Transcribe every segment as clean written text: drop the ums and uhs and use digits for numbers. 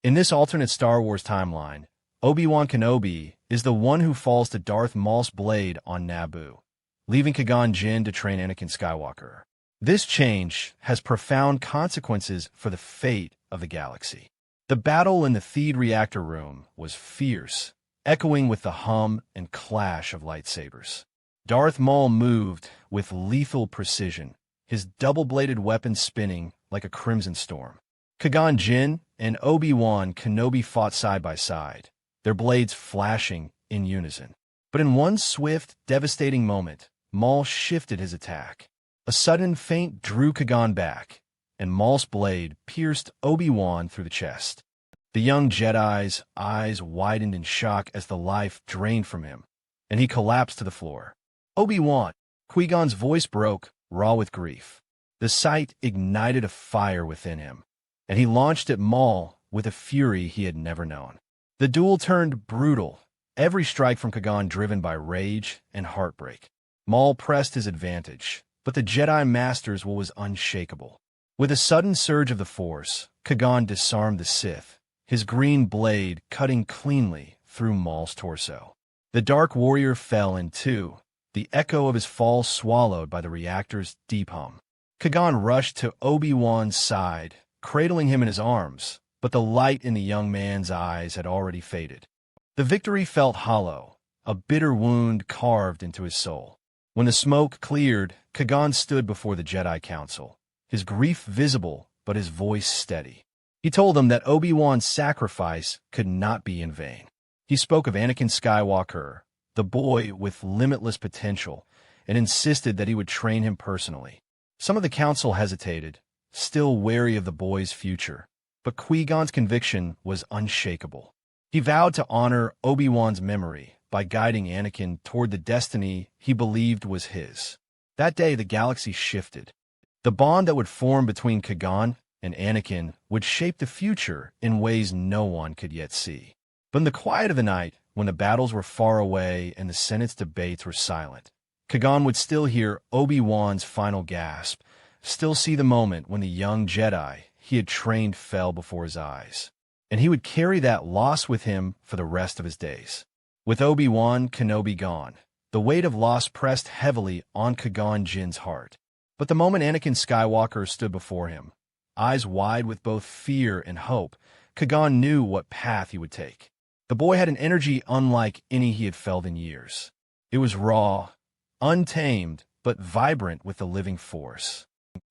In this alternate Star Wars timeline, Obi-Wan Kenobi is the one who falls to Darth Maul's blade on Naboo, leaving Qui-Gon Jinn to train Anakin Skywalker. This change has profound consequences for the fate of the galaxy. The battle in the Theed reactor room was fierce, echoing with the hum and clash of lightsabers. Darth Maul moved with lethal precision, his double-bladed weapon spinning like a crimson storm. Qui-Gon Jinn and Obi-Wan Kenobi fought side by side, their blades flashing in unison. But in one swift, devastating moment, Maul shifted his attack. A sudden feint drew Qui-Gon back, and Maul's blade pierced Obi-Wan through the chest. The young Jedi's eyes widened in shock as the life drained from him, and he collapsed to the floor. Obi-Wan! Qui-Gon's voice broke, raw with grief. The sight ignited a fire within him, and he launched at Maul with a fury he had never known. The duel turned brutal, every strike from Qui-Gon driven by rage and heartbreak. Maul pressed his advantage, but the Jedi Master's will was unshakable. With a sudden surge of the Force, Qui-Gon disarmed the Sith, his green blade cutting cleanly through Maul's torso. The Dark Warrior fell in two, the echo of his fall swallowed by the reactor's deep hum. Qui-Gon rushed to Obi-Wan's side, cradling him in his arms, but the light in the young man's eyes had already faded. The victory felt hollow, a bitter wound carved into his soul. When the smoke cleared, Qui-Gon stood before the Jedi Council, his grief visible but his voice steady. He told them that Obi-Wan's sacrifice could not be in vain. He spoke of Anakin Skywalker, the boy with limitless potential, and insisted that he would train him personally. Some of the council hesitated, still wary of the boy's future, but Qui-Gon's conviction was unshakable. He vowed to honor Obi-Wan's memory by guiding Anakin toward the destiny he believed was his. That day, the galaxy shifted. The bond that would form between Qui-Gon and Anakin would shape the future in ways no one could yet see. But in the quiet of the night, when the battles were far away and the Senate's debates were silent, Qui-Gon would still hear Obi-Wan's final gasp, still see the moment when the young Jedi he had trained fell before his eyes. And he would carry that loss with him for the rest of his days. With Obi-Wan Kenobi gone, the weight of loss pressed heavily on Qui-Gon Jinn's heart. But the moment Anakin Skywalker stood before him, eyes wide with both fear and hope, Qui-Gon knew what path he would take. The boy had an energy unlike any he had felt in years. It was raw, untamed, but vibrant with the living force.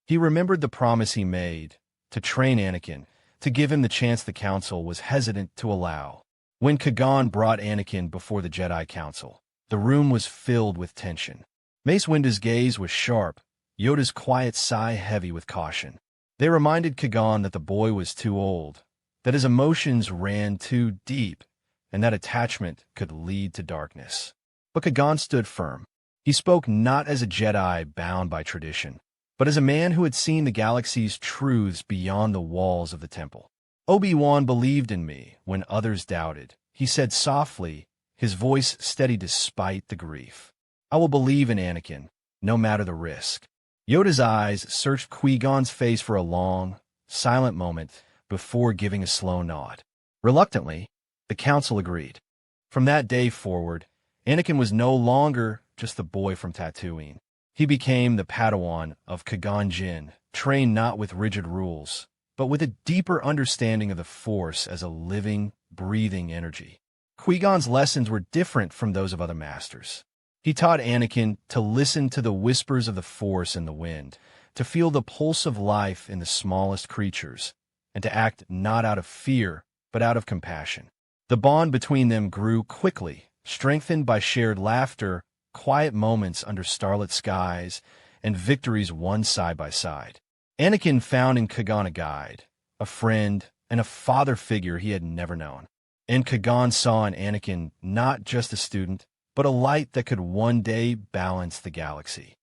He remembered the promise he made, to train Anakin, to give him the chance the Council was hesitant to allow. When Qui-Gon brought Anakin before the Jedi Council, the room was filled with tension. Mace Windu's gaze was sharp, Yoda's quiet sigh heavy with caution. They reminded Qui-Gon that the boy was too old, that his emotions ran too deep, and that attachment could lead to darkness. But Qui-Gon stood firm. He spoke not as a Jedi bound by tradition, but as a man who had seen the galaxy's truths beyond the walls of the temple. Obi-Wan believed in me when others doubted, he said softly, his voice steady despite the grief. I will believe in Anakin, no matter the risk. Yoda's eyes searched Qui-Gon's face for a long, silent moment before giving a slow nod. Reluctantly, the council agreed. From that day forward, Anakin was no longer just the boy from Tatooine. He became the Padawan of Qui-Gon Jinn, trained not with rigid rules, but with a deeper understanding of the Force as a living, breathing energy. Qui-Gon's lessons were different from those of other masters. He taught Anakin to listen to the whispers of the Force in the wind, to feel the pulse of life in the smallest creatures, and to act not out of fear, but out of compassion. The bond between them grew quickly, strengthened by shared laughter, quiet moments under starlit skies, and victories won side by side. Anakin found in Qui-Gon a guide, a friend, and a father figure he had never known. And Qui-Gon saw in Anakin not just a student, but a light that could one day balance the galaxy.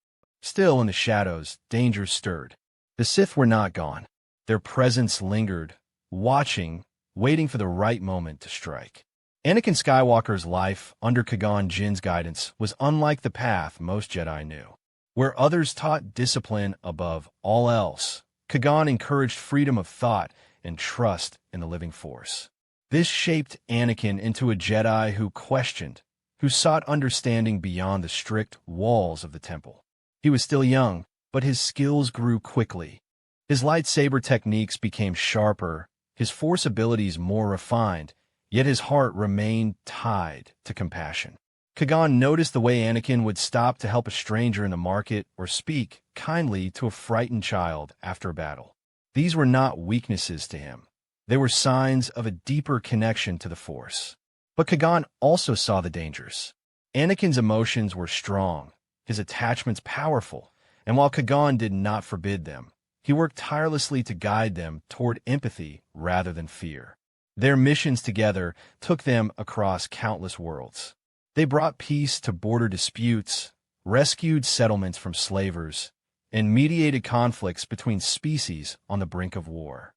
Still in the shadows, danger stirred. The Sith were not gone. Their presence lingered, watching, waiting for the right moment to strike. Anakin Skywalker's life under Qui-Gon Jinn's guidance was unlike the path most Jedi knew. Where others taught discipline above all else, Qui-Gon encouraged freedom of thought and trust in the living Force. This shaped Anakin into a Jedi who questioned, who sought understanding beyond the strict walls of the temple. He was still young, but his skills grew quickly. His lightsaber techniques became sharper, his Force abilities more refined, yet his heart remained tied to compassion. Qui-Gon noticed the way Anakin would stop to help a stranger in the market or speak kindly to a frightened child after a battle. These were not weaknesses to him. They were signs of a deeper connection to the Force. But Qui-Gon also saw the dangers. Anakin's emotions were strong, his attachments powerful, and while Qui-Gon did not forbid them, he worked tirelessly to guide them toward empathy rather than fear. Their missions together took them across countless worlds. They brought peace to border disputes, rescued settlements from slavers, and mediated conflicts between species on the brink of war.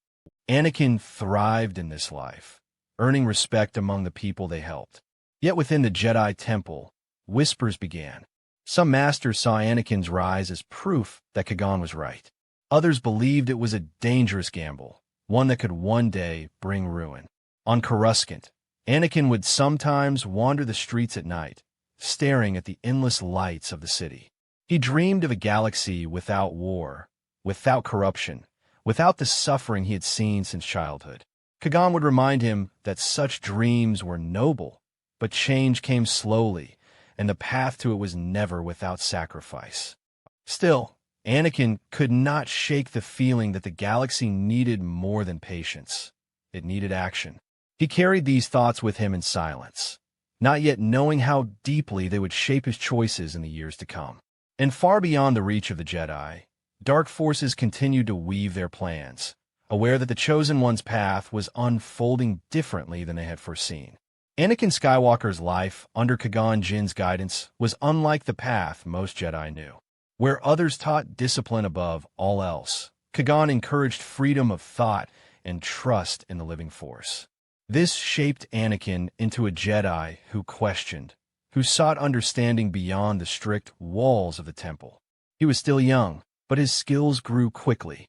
Anakin thrived in this life, earning respect among the people they helped. Yet within the Jedi Temple, whispers began. Some masters saw Anakin's rise as proof that Qui-Gon was right. Others believed it was a dangerous gamble, one that could one day bring ruin. On Coruscant, Anakin would sometimes wander the streets at night, staring at the endless lights of the city. He dreamed of a galaxy without war, without corruption, without the suffering he had seen since childhood. Qui-Gon would remind him that such dreams were noble, but change came slowly, and the path to it was never without sacrifice. Still, Anakin could not shake the feeling that the galaxy needed more than patience. It needed action. He carried these thoughts with him in silence, not yet knowing how deeply they would shape his choices in the years to come. And far beyond the reach of the Jedi, dark forces continued to weave their plans, aware that the Chosen One's path was unfolding differently than they had foreseen. Anakin Skywalker's life under Qui-Gon Jinn's guidance was unlike the path most Jedi knew. Where others taught discipline above all else, Qui-Gon encouraged freedom of thought and trust in the living Force. This shaped Anakin into a Jedi who questioned, who sought understanding beyond the strict walls of the temple. He was still young, but his skills grew quickly.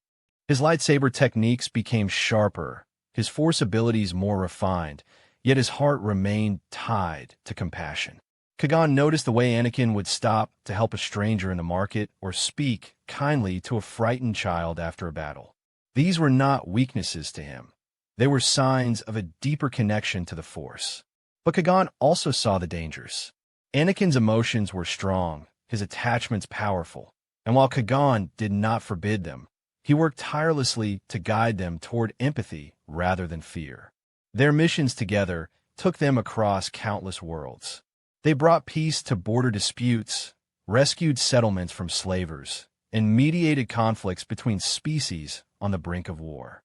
His lightsaber techniques became sharper, his Force abilities more refined, yet his heart remained tied to compassion. Qui-Gon noticed the way Anakin would stop to help a stranger in the market or speak kindly to a frightened child after a battle. These were not weaknesses to him. They were signs of a deeper connection to the Force. But Qui-Gon also saw the dangers. Anakin's emotions were strong, his attachments powerful, and while Qui-Gon did not forbid them, he worked tirelessly to guide them toward empathy rather than fear. Their missions together took them across countless worlds. They brought peace to border disputes, rescued settlements from slavers, and mediated conflicts between species on the brink of war.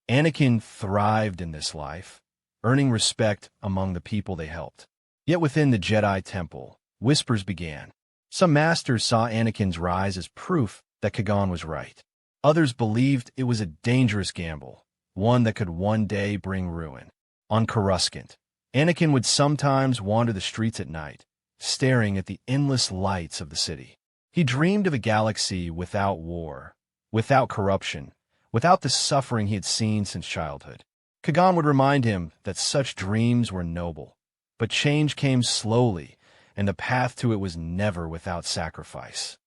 Anakin thrived in this life, earning respect among the people they helped. Yet within the Jedi Temple, whispers began. Some masters saw Anakin's rise as proof that Qui-Gon was right. Others believed it was a dangerous gamble, one that could one day bring ruin. On Coruscant, Anakin would sometimes wander the streets at night, staring at the endless lights of the city. He dreamed of a galaxy without war, without corruption, without the suffering he had seen since childhood. Qui-Gon would remind him that such dreams were noble, but change came slowly, and the path to it was never without sacrifice.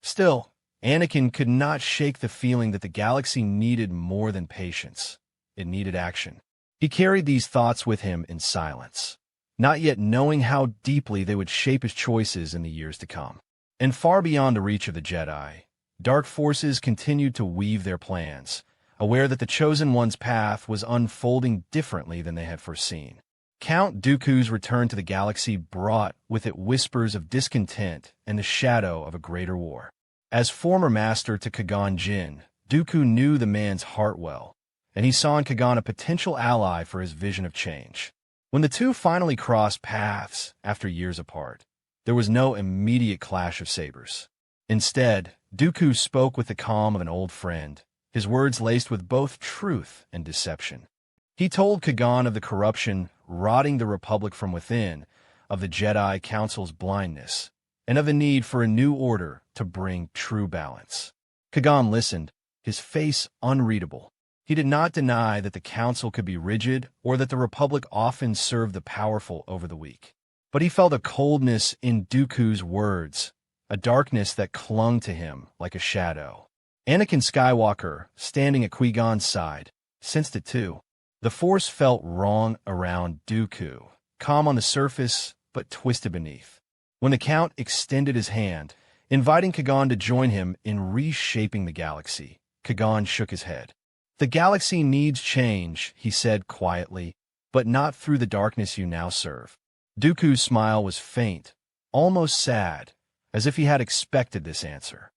Still, Anakin could not shake the feeling that the galaxy needed more than patience. It needed action. He carried these thoughts with him in silence, not yet knowing how deeply they would shape his choices in the years to come. And far beyond the reach of the Jedi, dark forces continued to weave their plans, aware that the Chosen One's path was unfolding differently than they had foreseen. Count Dooku's return to the galaxy brought with it whispers of discontent and the shadow of a greater war. As former master to Qui-Gon Jinn, Dooku knew the man's heart well, and he saw in Qui-Gon a potential ally for his vision of change. When the two finally crossed paths after years apart, there was no immediate clash of sabers. Instead, Dooku spoke with the calm of an old friend, his words laced with both truth and deception. He told Qui-Gon of the corruption rotting the Republic from within, of the Jedi Council's blindness, and of the need for a new order to bring true balance. Qui-Gon listened, his face unreadable. He did not deny that the council could be rigid or that the Republic often served the powerful over the weak. But he felt a coldness in Dooku's words, a darkness that clung to him like a shadow. Anakin Skywalker, standing at Qui-Gon's side, sensed it too. The Force felt wrong around Dooku, calm on the surface, but twisted beneath. When the Count extended his hand, inviting Qui-Gon to join him in reshaping the galaxy, Qui-Gon shook his head. "The galaxy needs change," he said quietly, "but not through the darkness you now serve." Dooku's smile was faint, almost sad, as if he had expected this answer.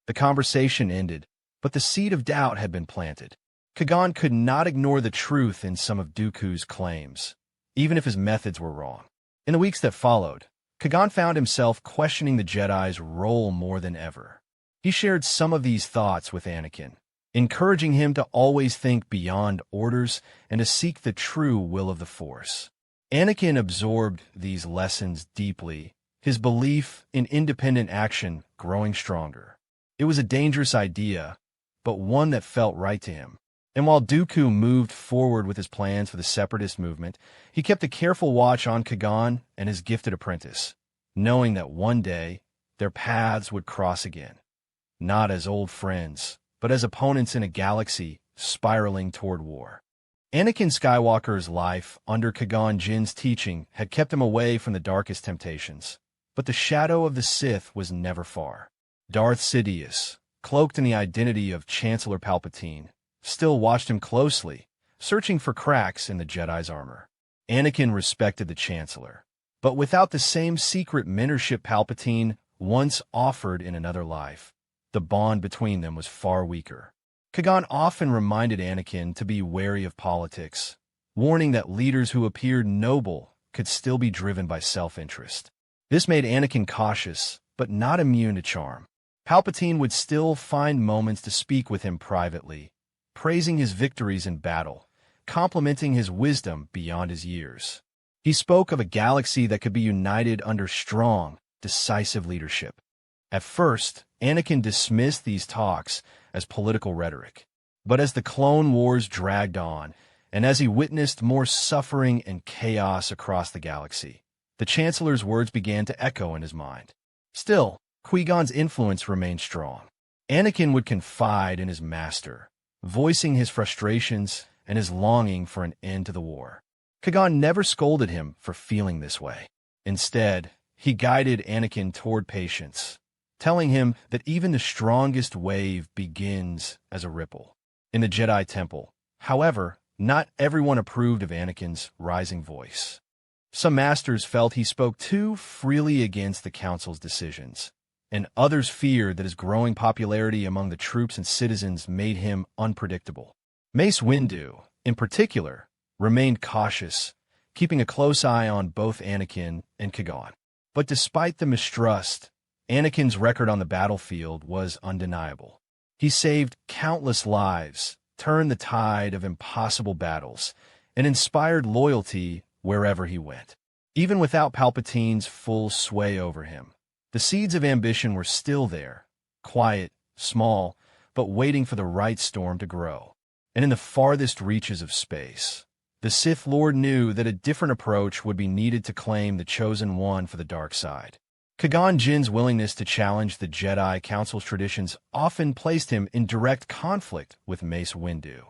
The conversation ended, but the seed of doubt had been planted. Qui-Gon could not ignore the truth in some of Dooku's claims, even if his methods were wrong. In the weeks that followed, Qui-Gon found himself questioning the Jedi's role more than ever. He shared some of these thoughts with Anakin, encouraging him to always think beyond orders and to seek the true will of the Force. Anakin absorbed these lessons deeply, his belief in independent action growing stronger. It was a dangerous idea, but one that felt right to him. And while Dooku moved forward with his plans for the Separatist movement, he kept a careful watch on Qui-Gon and his gifted apprentice, knowing that one day their paths would cross again, not as old friends, but as opponents in a galaxy spiraling toward war. Anakin Skywalker's life under Qui-Gon Jinn's teaching had kept him away from the darkest temptations, but the shadow of the Sith was never far. Darth Sidious, cloaked in the identity of Chancellor Palpatine, still watched him closely, searching for cracks in the Jedi's armor. Anakin respected the Chancellor, but without the same secret mentorship Palpatine once offered in another life, the bond between them was far weaker. Qui-Gon often reminded Anakin to be wary of politics, warning that leaders who appeared noble could still be driven by self-interest. This made Anakin cautious, but not immune to charm. Palpatine would still find moments to speak with him privately, praising his victories in battle, complimenting his wisdom beyond his years. He spoke of a galaxy that could be united under strong, decisive leadership. At first, Anakin dismissed these talks as political rhetoric. But as the Clone Wars dragged on, and as he witnessed more suffering and chaos across the galaxy, the Chancellor's words began to echo in his mind. Still, Qui-Gon's influence remained strong. Anakin would confide in his master, voicing his frustrations and his longing for an end to the war. Qui-Gon never scolded him for feeling this way. Instead, he guided Anakin toward patience, telling him that even the strongest wave begins as a ripple. In the Jedi Temple, however, not everyone approved of Anakin's rising voice. Some masters felt he spoke too freely against the Council's decisions, and others feared that his growing popularity among the troops and citizens made him unpredictable. Mace Windu, in particular, remained cautious, keeping a close eye on both Anakin and Qui-Gon. But despite the mistrust, Anakin's record on the battlefield was undeniable. He saved countless lives, turned the tide of impossible battles, and inspired loyalty wherever he went. Even without Palpatine's full sway over him, the seeds of ambition were still there, quiet, small, but waiting for the right storm to grow. And in the farthest reaches of space, the Sith Lord knew that a different approach would be needed to claim the chosen one for the dark side. Qui-Gon Jinn's willingness to challenge the Jedi Council's traditions often placed him in direct conflict with Mace Windu.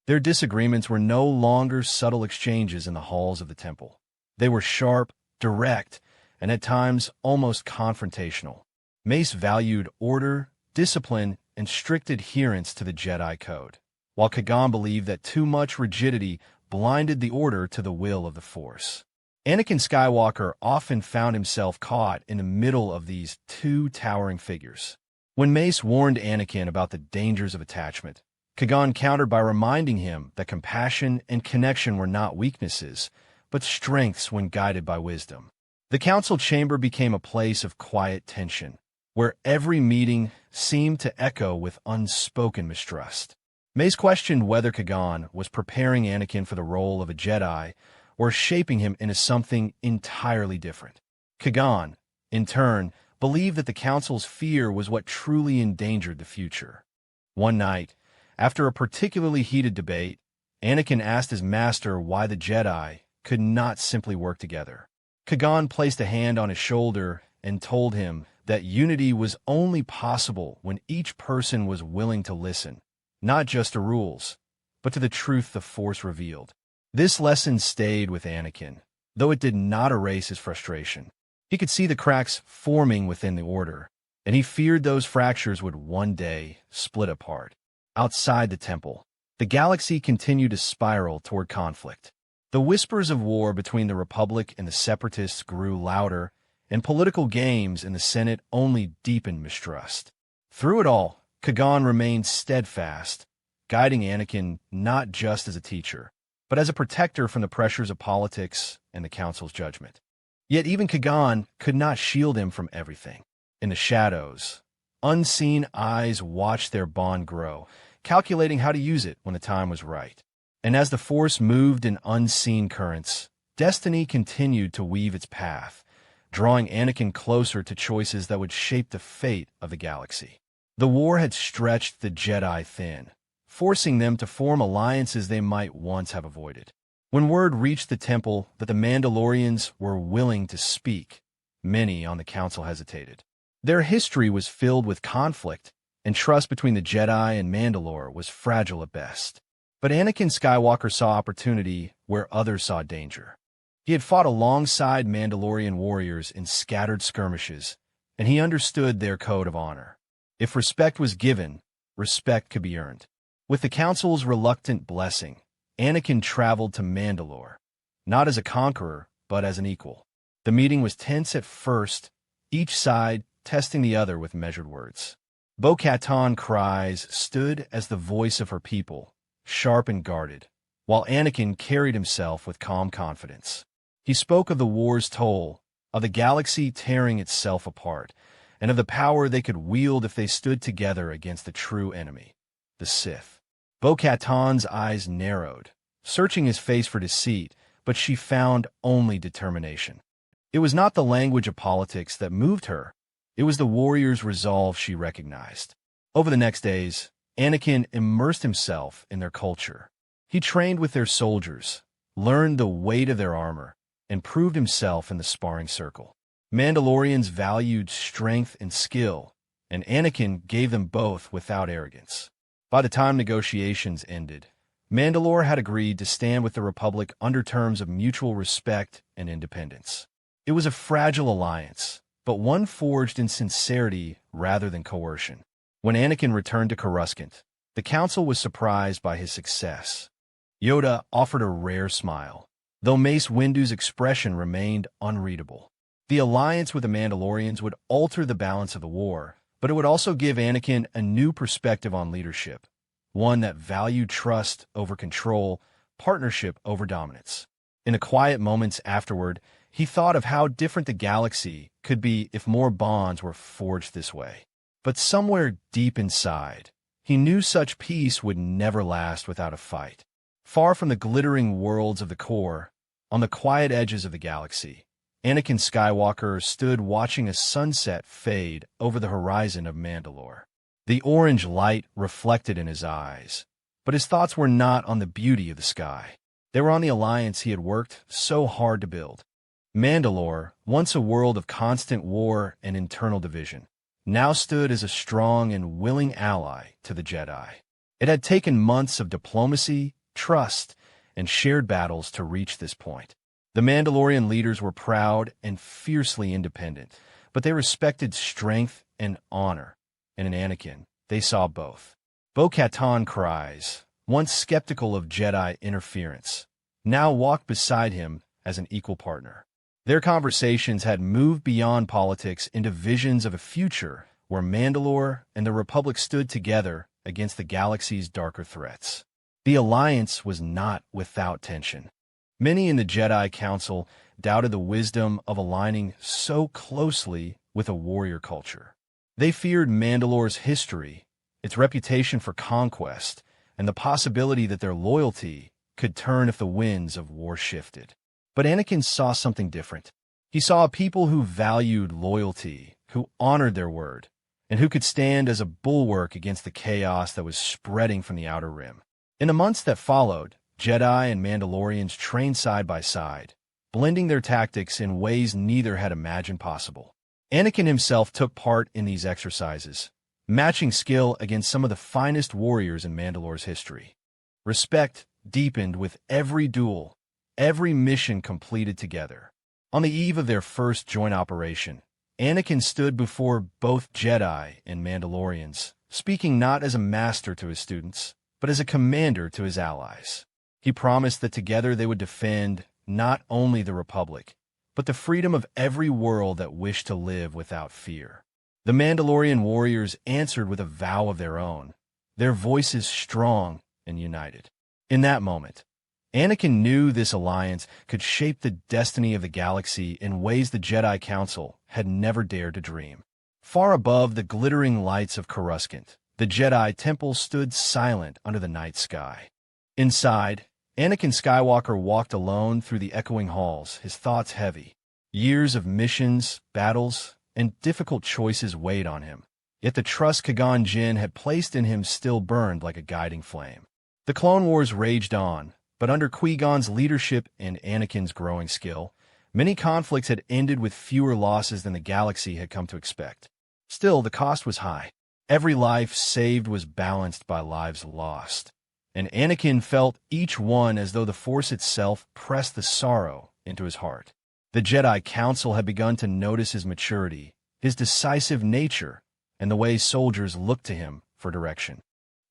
Their disagreements were no longer subtle exchanges in the halls of the temple. They were sharp, direct, and at times almost confrontational. Mace valued order, discipline, and strict adherence to the Jedi Code, while Qui-Gon believed that too much rigidity blinded the order to the will of the Force. Anakin Skywalker often found himself caught in the middle of these two towering figures. When Mace warned Anakin about the dangers of attachment, Qui-Gon countered by reminding him that compassion and connection were not weaknesses, but strengths when guided by wisdom. The council chamber became a place of quiet tension, where every meeting seemed to echo with unspoken mistrust. Mace questioned whether Qui-Gon was preparing Anakin for the role of a Jedi or shaping him into something entirely different. Qui-Gon, in turn, believed that the council's fear was what truly endangered the future. One night, After a particularly heated debate, Anakin asked his master why the Jedi could not simply work together. Qui-Gon placed a hand on his shoulder and told him that unity was only possible when each person was willing to listen, not just to rules, but to the truth the Force revealed. This lesson stayed with Anakin, though it did not erase his frustration. He could see the cracks forming within the Order, and he feared those fractures would one day split apart. Outside the temple, the galaxy continued to spiral toward conflict. The whispers of war between the Republic and the Separatists grew louder, and political games in the Senate only deepened mistrust. Through it all, Qui-Gon remained steadfast, guiding Anakin not just as a teacher, but as a protector from the pressures of politics and the Council's judgment. Yet even Qui-Gon could not shield him from everything. In the shadows, unseen eyes watched their bond grow, calculating how to use it when the time was right. And as the Force moved in unseen currents, destiny continued to weave its path, drawing Anakin closer to choices that would shape the fate of the galaxy. The war had stretched the Jedi thin, forcing them to form alliances they might once have avoided. When word reached the temple that the Mandalorians were willing to speak, many on the Council hesitated. Their history was filled with conflict, and trust between the Jedi and Mandalore was fragile at best. But Anakin Skywalker saw opportunity where others saw danger. He had fought alongside Mandalorian warriors in scattered skirmishes, and he understood their code of honor. If respect was given, respect could be earned. With the Council's reluctant blessing, Anakin traveled to Mandalore, not as a conqueror, but as an equal. The meeting was tense at first, each side testing the other with measured words. Bo-Katan's cries stood as the voice of her people, sharp and guarded, while Anakin carried himself with calm confidence. He spoke of the war's toll, of the galaxy tearing itself apart, and of the power they could wield if they stood together against the true enemy, the Sith. Bo-Katan's eyes narrowed, searching his face for deceit, but she found only determination. It was not the language of politics that moved her. It was the warrior's resolve she recognized. Over the next days, Anakin immersed himself in their culture. He trained with their soldiers, learned the weight of their armor, and proved himself in the sparring circle. Mandalorians valued strength and skill, and Anakin gave them both without arrogance. By the time negotiations ended, Mandalore had agreed to stand with the Republic under terms of mutual respect and independence. It was a fragile alliance, but one forged in sincerity rather than coercion. When Anakin returned to Coruscant, the Council was surprised by his success. Yoda offered a rare smile, though Mace Windu's expression remained unreadable. The alliance with the Mandalorians would alter the balance of the war, but it would also give Anakin a new perspective on leadership, one that valued trust over control, partnership over dominance. In the quiet moments afterward, he thought of how different the galaxy could be if more bonds were forged this way. But somewhere deep inside, he knew such peace would never last without a fight. Far from the glittering worlds of the core, on the quiet edges of the galaxy, Anakin Skywalker stood watching a sunset fade over the horizon of Mandalore. The orange light reflected in his eyes, but his thoughts were not on the beauty of the sky. They were on the alliance he had worked so hard to build. Mandalore, once a world of constant war and internal division, now stood as a strong and willing ally to the Jedi. It had taken months of diplomacy, trust, and shared battles to reach this point. The Mandalorian leaders were proud and fiercely independent, but they respected strength and honor, and in Anakin, they saw both. Bo-Katan's cries, once skeptical of Jedi interference, now walked beside him as an equal partner. Their conversations had moved beyond politics into visions of a future where Mandalore and the Republic stood together against the galaxy's darker threats. The alliance was not without tension. Many in the Jedi Council doubted the wisdom of aligning so closely with a warrior culture. They feared Mandalore's history, its reputation for conquest, and the possibility that their loyalty could turn if the winds of war shifted. But Anakin saw something different. He saw a people who valued loyalty, who honored their word, and who could stand as a bulwark against the chaos that was spreading from the Outer Rim. In the months that followed, Jedi and Mandalorians trained side by side, blending their tactics in ways neither had imagined possible. Anakin himself took part in these exercises, matching skill against some of the finest warriors in Mandalore's history. Respect deepened with every duel, every mission completed together. On the eve of their first joint operation, Anakin stood before both Jedi and Mandalorians, speaking not as a master to his students, but as a commander to his allies. He promised that together they would defend not only the Republic, but the freedom of every world that wished to live without fear. The Mandalorian warriors answered with a vow of their own, their voices strong and united. In that moment, Anakin knew this alliance could shape the destiny of the galaxy in ways the Jedi Council had never dared to dream. Far above the glittering lights of Coruscant, the Jedi Temple stood silent under the night sky. Inside, Anakin Skywalker walked alone through the echoing halls, his thoughts heavy. Years of missions, battles, and difficult choices weighed on him, yet the trust Qui-Gon Jinn had placed in him still burned like a guiding flame. The Clone Wars raged on, but under Qui-Gon's leadership and Anakin's growing skill, many conflicts had ended with fewer losses than the galaxy had come to expect. Still, the cost was high. Every life saved was balanced by lives lost, and Anakin felt each one as though the Force itself pressed the sorrow into his heart. The Jedi Council had begun to notice his maturity, his decisive nature, and the way soldiers looked to him for direction.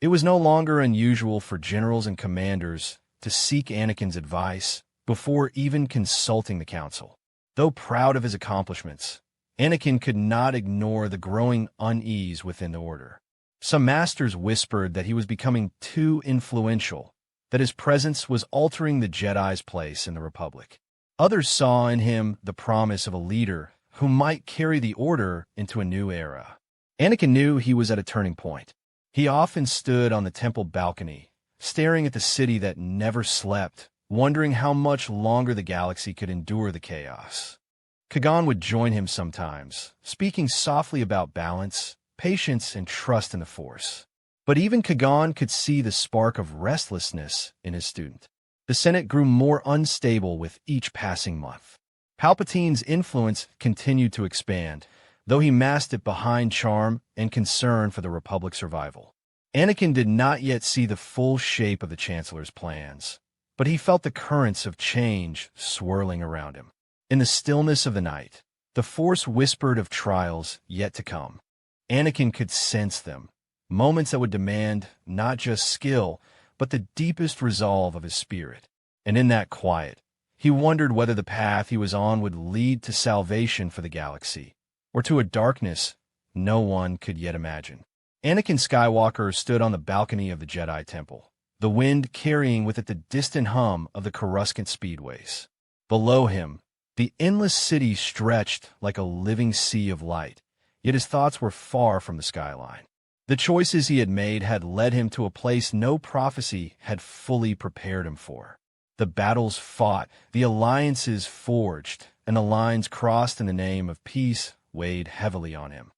It was no longer unusual for generals and commanders to seek Anakin's advice before even consulting the Council. Though proud of his accomplishments, Anakin could not ignore the growing unease within the Order. Some masters whispered that he was becoming too influential, that his presence was altering the Jedi's place in the Republic. Others saw in him the promise of a leader who might carry the Order into a new era. Anakin knew he was at a turning point. He often stood on the temple balcony, staring at the city that never slept, wondering how much longer the galaxy could endure the chaos. Qui-Gon would join him sometimes, speaking softly about balance, patience, and trust in the Force. But even Qui-Gon could see the spark of restlessness in his student. The Senate grew more unstable with each passing month. Palpatine's influence continued to expand, though he masked it behind charm and concern for the Republic's survival. Anakin did not yet see the full shape of the Chancellor's plans, but he felt the currents of change swirling around him. In the stillness of the night, the Force whispered of trials yet to come. Anakin could sense them, moments that would demand not just skill, but the deepest resolve of his spirit. And in that quiet, he wondered whether the path he was on would lead to salvation for the galaxy, or to a darkness no one could yet imagine. Anakin Skywalker stood on the balcony of the Jedi Temple, the wind carrying with it the distant hum of the Coruscant speedways. Below him, the endless city stretched like a living sea of light, yet his thoughts were far from the skyline. The choices he had made had led him to a place no prophecy had fully prepared him for. The battles fought, the alliances forged, and the lines crossed in the name of peace weighed heavily on him.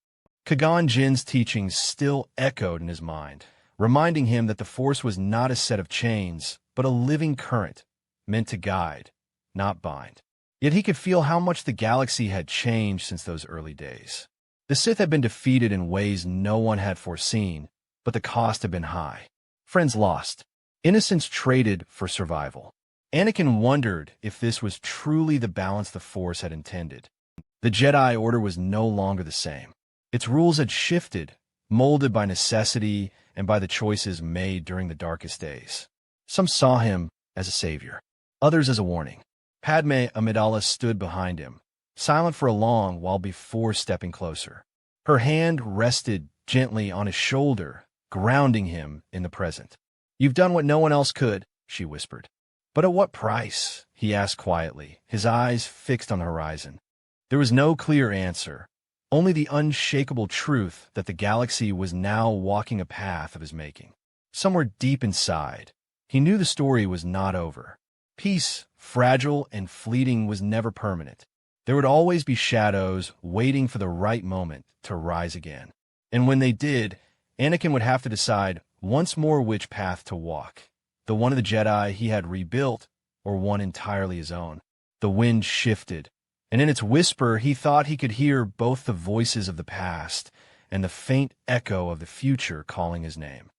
Qui-Gon Jinn's teachings still echoed in his mind, reminding him that the Force was not a set of chains, but a living current, meant to guide, not bind. Yet he could feel how much the galaxy had changed since those early days. The Sith had been defeated in ways no one had foreseen, but the cost had been high. Friends lost, innocents traded for survival. Anakin wondered if this was truly the balance the Force had intended. The Jedi Order was no longer the same. Its rules had shifted, molded by necessity and by the choices made during the darkest days. Some saw him as a savior, others as a warning. Padme Amidala stood behind him, silent for a long while before stepping closer. Her hand rested gently on his shoulder, grounding him in the present. "You've done what no one else could," she whispered. "But at what price?" he asked quietly, his eyes fixed on the horizon. There was no clear answer, only the unshakable truth that the galaxy was now walking a path of his making. Somewhere deep inside, he knew the story was not over. Peace, fragile and fleeting, was never permanent. There would always be shadows waiting for the right moment to rise again. And when they did, Anakin would have to decide once more which path to walk, the one of the Jedi he had rebuilt or one entirely his own. The wind shifted, and in its whisper he thought he could hear both the voices of the past and the faint echo of the future calling his name.